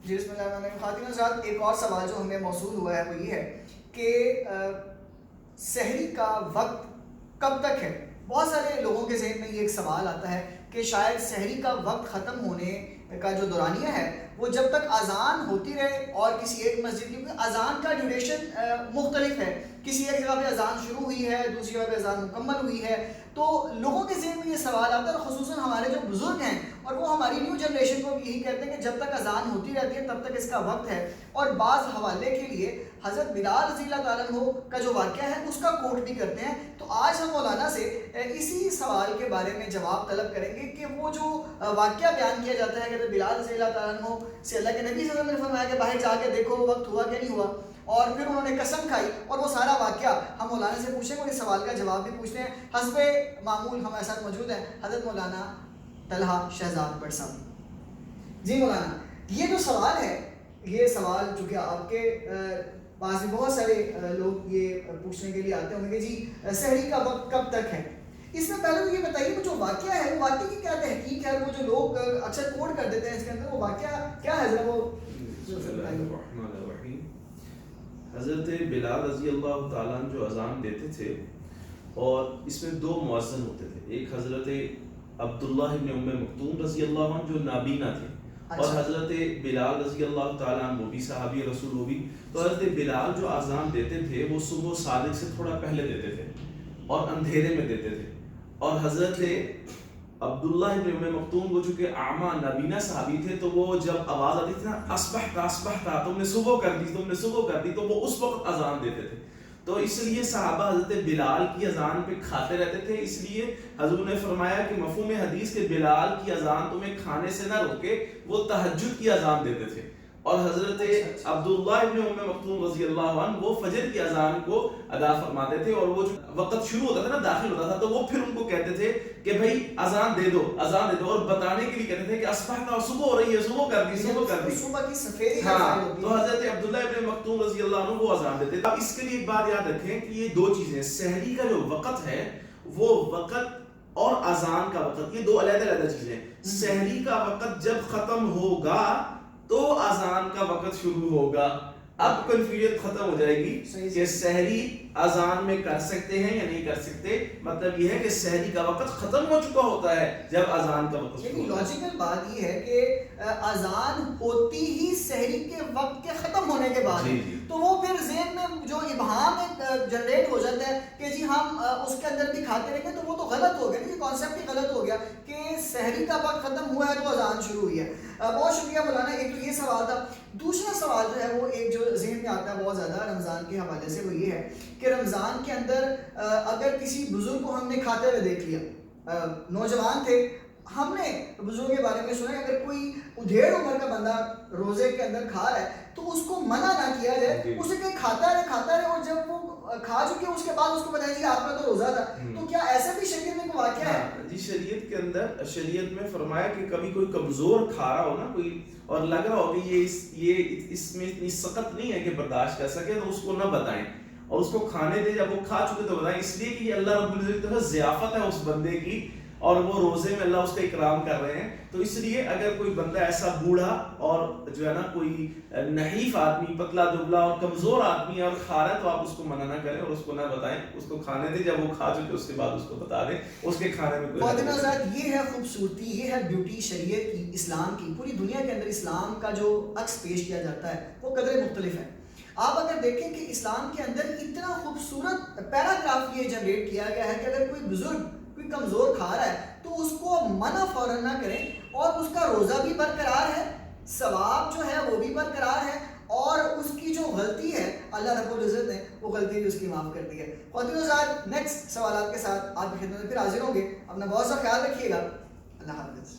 جی بسم اللہ الرحمن الرحیم. خواتین حضرات، ایک اور سوال جو ہمیں موصول ہوا ہے وہ یہ ہے کہ سحری کا وقت کب تک ہے. بہت سارے لوگوں کے ذہن میں یہ ایک سوال آتا ہے کہ شاید سحری کا وقت ختم ہونے کا جو دورانیہ ہے وہ جب تک اذان ہوتی رہے اور کسی ایک مسجد کی، کیونکہ اذان کا ڈیوریشن مختلف ہے، کسی ایک جگہ پہ اذان شروع ہوئی ہے، دوسری جگہ پہ اذان مکمل ہوئی ہے. تو لوگوں کے ذہن میں یہ سوال آتا ہے، اور خصوصاً ہمارے جو بزرگ ہیں اور وہ ہماری نیو جنریشن کو یہی کہتے ہیں کہ جب تک اذان ہوتی رہتی ہے تب تک اس کا وقت ہے. اور بعض حوالے کے لیے حضرت بلال رضی اللہ تعالیٰ عنہ کا جو واقعہ ہے اس کا کوٹ بھی کرتے ہیں. تو آج ہم مولانا سے اسی سوال کے بارے میں جواب طلب کریں گے کہ وہ جو واقعہ بیان کیا جاتا ہے کہ بلال رضی اللہ تعالیٰ عنہ سے اللہ کے نبی صلی اللہ علیہ وسلم نے فرمایا کہ باہر جا کے دیکھو وقت ہوا کہ نہیں ہوا، اور پھر انہوں نے قسم کھائی، اور وہ سارا واقعہ ہم مولانا سے پوچھیں گے اور اس سوال کا جواب بھی پوچھتے ہیں. حسب معمول ہمارے ساتھ موجود ہیں حضرت مولانا طلحہ شہزاد بٹ صاحب. جی مولانا، یہ جو سوال ہے، یہ سوال جو کہ آپ کے پاس بھی بہت سارے لوگ یہ پوچھنے کے لیے آتے ہوں گے کہ جی سحری کا وقت کب تک ہے. اس میں پہلے تو یہ بتائیے وہ جو واقعہ ہے وہ واقعے کی کیا تحقیق ہے، وہ جو لوگ اکثر کوٹ کر دیتے ہیں اس کے اندر، وہ واقعہ کیا ہے ذرا وہ. بسم اللہ الرحمن الرحیم. حضرت بلال رضی اللہ تعالیٰ عنہ جو اذان دیتے تھے، اور اس میں دو مؤذن ہوتے تھے، ایک حضرت عبداللہ ابن ام مکتوم رضی اللہ عنہ جو نابینا تھے، اور حضرت بلال رضی اللہ تعالیٰ عنہ وہ بھی صحابی رسول وہ بھی. تو حضرت بلال جو اذان دیتے تھے وہ صبح صادق سے تھوڑا پہلے دیتے تھے اور اندھیرے میں دیتے تھے. اور حضرت عبداللہ ابن ام مکتوم وہ چونکہ اعمیٰ نابینا صحابی تھے، تو وہ جب آواز آتی تھی نا اصبحت تم نے صبح کر دی، تو وہ اس وقت اذان دیتے تھے. تو اس لیے صحابہ حضرت بلال کی اذان پہ کھاتے رہتے تھے. اس لیے حضور نے فرمایا کہ مفہوم حدیث کے بلال کی اذان تمہیں کھانے سے نہ روکے، وہ تہجد کی اذان دیتے تھے. اور حضرت عبداللہ ابن ام مکتوم رضی اللہ عنہ وہ فجر کی اذان کو ادا فرماتے تھے، اور وہ جو وقت شروع ہوتا تھا نا، داخل ہوتا تھا، تو وہ پھر ان کو کہتے تھے کہ بھائی اذان دے دو، اور بتانے کے لیے کہتے تھے کہ اصبحنا، اور صبح ہو رہی ہے، صبح کر دی صبح کی سفیدی. ہاں. تو حضرت عبداللہ ابن مکتوم رضی اللہ عنہ وہ اذان دیتے. اب اس کے لیے ایک بات یاد رکھیں کہ یہ دو چیزیں، سحری کا جو وقت ہے وہ وقت اور اذان کا وقت، یہ دو علیحدہ چیزیں. سحری کا وقت جب ختم ہوگا تو اذان کا وقت شروع ہوگا. اب کنفیوژن ختم ہو جائے گی کہ سحری اذان میں کر سکتے ہیں یا نہیں کر سکتے. مطلب یہ ہے کہ سحری کا وقت ختم ہو چکا ہوتا ہے جب اذان کا وقت شروع ہوتا ہے. لاجیکل بات یہ ہے کہ اذان ہوتی ہی سحری کے وقت کے ختم ہونے کے بعد، تو وہ پھر ذہن میں جو ابہام جنریٹ ہو جاتا ہے کہ جی ہم اس کے اندر بھی کھاتے رہیں گے، تو وہ تو غلط ہو گیا. یہ کانسیپٹ ہی غلط ہو گیا کہ سحری کا وقت ختم ہوا ہے تو اذان شروع ہوئی ہے. بہت شکریہ مولانا. ایک تو یہ سوال تھا. دوسرا سوال جو ہے وہ ایک جو ذہن میں آتا ہے بہت زیادہ رمضان کے حوالے سے، وہ یہ ہے کہ رمضان کے اندر اگر کسی بزرگ کو ہم نے کھاتے ہوئے دیکھ لیا، نوجوان تھے، ہم نے بزرگ کے بارے میں سنا ہے اگر کوئی ادھیڑ عمر کا بندہ روزے کے اندر کھا رہا ہے تو اس کو منع نہ کیا جائے، اسے کہ کھاتا رہے، اور جب وہ کھا چکے اس کے بعد اس کو بتائیں جی آپ کا تو روزہ تھا. تو کیا ایسا بھی شریعت میں کوئی واقعہ ہے؟ جی شریعت کے اندر، شریعت میں فرمایا کہ کبھی کوئی کمزور کھا رہا ہو نا کوئی، اور لگ رہا ہو کہ یہ اس میں اتنی سخت نہیں ہے کہ برداشت کر سکے، تو اس کو نہ بتائیں اور اس کو کھانے دیں. جب وہ کھا چکے تو بتائیں، اس لیے کہ یہ اللہ رب العزت کی طرف ضیافت ہے اس بندے کی، اور وہ روزے میں اللہ اس کا اکرام کر رہے ہیں. تو اس لیے اگر کوئی بندہ ایسا بوڑھا اور جو ہے نا کوئی نحیف آدمی، پتلا دبلا اور کمزور آدمی اور کھا رہا ہے، تو آپ اس کو منع نہ کریں اور اس کو نہ بتائیں، اس کو کھانے دیں. جب وہ کھا چکے اس کے بعد اس کو بتا دیں، اس کے کھانے میں کوئی. یہ ہے خوبصورتی، یہ ہے بیوٹی شریعت کی، اسلام کی. پوری دنیا کے اندر اسلام کا جو عکس پیش کیا جاتا ہے وہ قدرے مختلف ہے. آپ اگر دیکھیں کہ اسلام کے اندر اتنا خوبصورت پیراگراف یہ جنریٹ کیا گیا ہے کہ اگر کوئی بزرگ کوئی کمزور کھا رہا ہے تو اس کو منع فوراً نہ کریں، اور اس کا روزہ بھی برقرار ہے، ثواب جو ہے وہ بھی برقرار ہے، اور اس کی جو غلطی ہے اللہ رب العزت نے وہ غلطی بھی اس کی معاف کر دی ہے. خواتین حضرات، نیکسٹ سوالات کے ساتھ آپ کی خدمت میں پھر حاضر ہوں گے. اپنا بہت سا خیال رکھیے گا. اللہ حافظ.